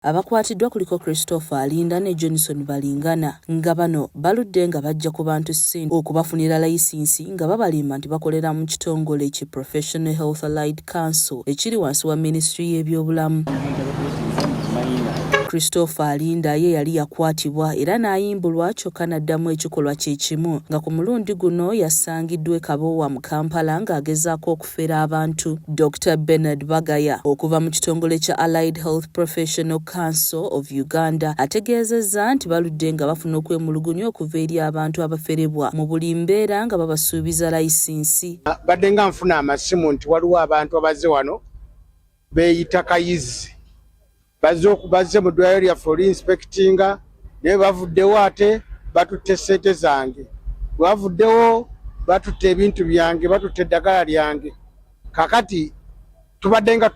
Abakwatiddwa kuliko Christopher Alinda ne Johnson Balingana nga bano baludde nga bajja ku bantu ssente okubafunira layisinsi nga babalimba nti bakolera mu kitongole ki Professional Health Allied Council ekiri wansi wa Ministry y'ebyobulamu. Christopher Alinda ye yali yakwatibwa era n'ayimbulwa kyokka n'addamu ekikolwa kye kimu nga ku mulundi guno yasangiddwa e Kabowa mu Kampala ng'agezaako okufera abantu. Dr. Bernard Bagaya okuva mu kitongole kya Allied Health Professional Council of Uganda ategeezezza nti baludde nga bafuna okwemulugunya okuva eri abantu abaferebwa mu buli mbeera nga babasuubiza layisinsi. Badde nga nfuna amasimu nti waliwo abantu abaze wano beeyita kayizi bazze mu ddwaliro lyaffe oli inspectinga naye bavuddewo ate batutte ssente zange, bavuddewo batutte ebintu byange, batutte eddagala lyange. Kakati tubadde nga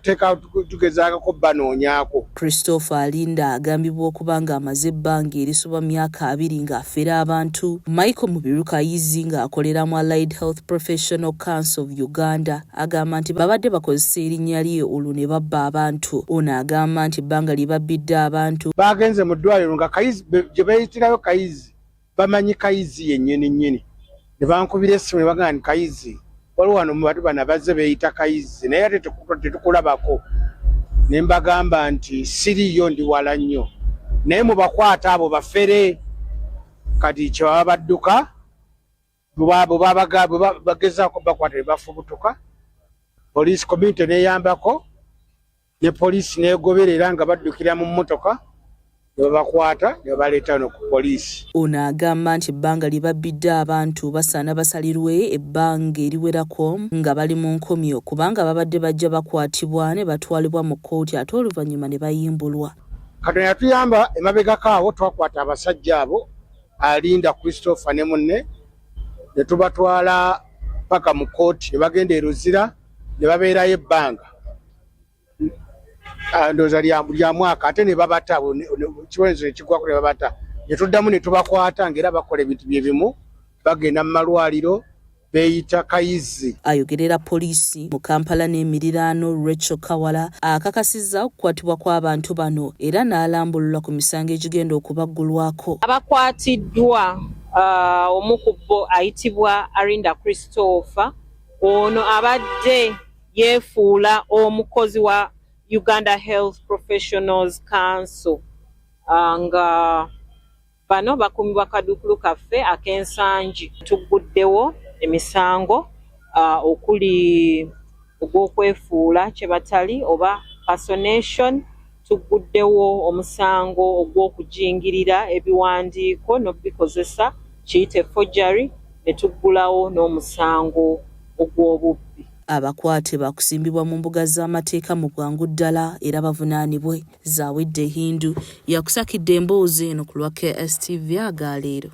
tugezaako banoonyaako. Christopher Alinda agambibwa okuba ng'amaze ebbanga erisoba myaka 2 ng'afera abantu. Michael Mubirukayizi ng'akolera mu Allied Health Professional Council of Uganda agamba nti babadde bakozesa erinnya lye olwo ne babba abantu. Ono agamba nti ebbanga lye babbidde abantu bagenze mu ddwaliro nga kayizi gye beeyitirayo kayizi bamanyi kayizi yennyini ne bankubira essimu ne bagamba nti kayizi waliwo wano mu bantu bano bazze beeyita kayizi naye ate tetukulabako. Ne mbagamba nti siriiyo ndi wala nnyo naye mubakwata abo bafere kati kye baba badduka bagezaako bakwata ne bafubutuka. Poliisi community neeyambako ne poliisi neegoberera nga baddukira mu mmotoka ne babakwata ne babaleeta no ku poliisi. Ono agamba nti ebbanga lye babbidde abantu basaana basalirwe ebbanga eriwerako nga bali mu nkomyo kubanga babadde bajja bakwatibwa ne batwalibwa mu kkooti ate oluvannyuma ne bayimbulwa. Katonda yatuyamba emabegako awo twakwata abasajja abo Alinda Christopher ne munne ne tubatwala paka mu kkooti ne bagenda e Luzira ne babeerayo ebbanga ndowooza lya mwaka ate ne babata kibonezo ekigwako ne babata ne tuddamu ne tubakwata ng'era bakola ebintu bye bimu bagenda mu malwaliro beeyita kayizi. Ayogerera poliisi mu Kampala n'emiriraano Rachel Kawala akakasizza okukwatibwa kw'abantu bano era n'alambulula ku misango egigenda okubaggulwako. Abakwatiddwa omu ku bo ayitibwa Alinda Christopher. Ono abadde yeefuula omukozi wa Uganda Health Professionals Council nga bano bakumibwa kadukulu kaffe ak'ensangi. Tugguddewo emisango okuli ogw'okwefuula kye batali oba personation. Tugguddewo omusango ogw'okujingirira ebiwandiiko n'obikozesa kiyite forgery ne tuggulawo n'omusango ogw'obubbi. Abakwate bakusimbibwa mu mbuga z'amateeka mu bwangu ddala era bavunaanibwe. Zaawedde Hindu yakusakidde emboozi eno ku lwa KSTV agaleero.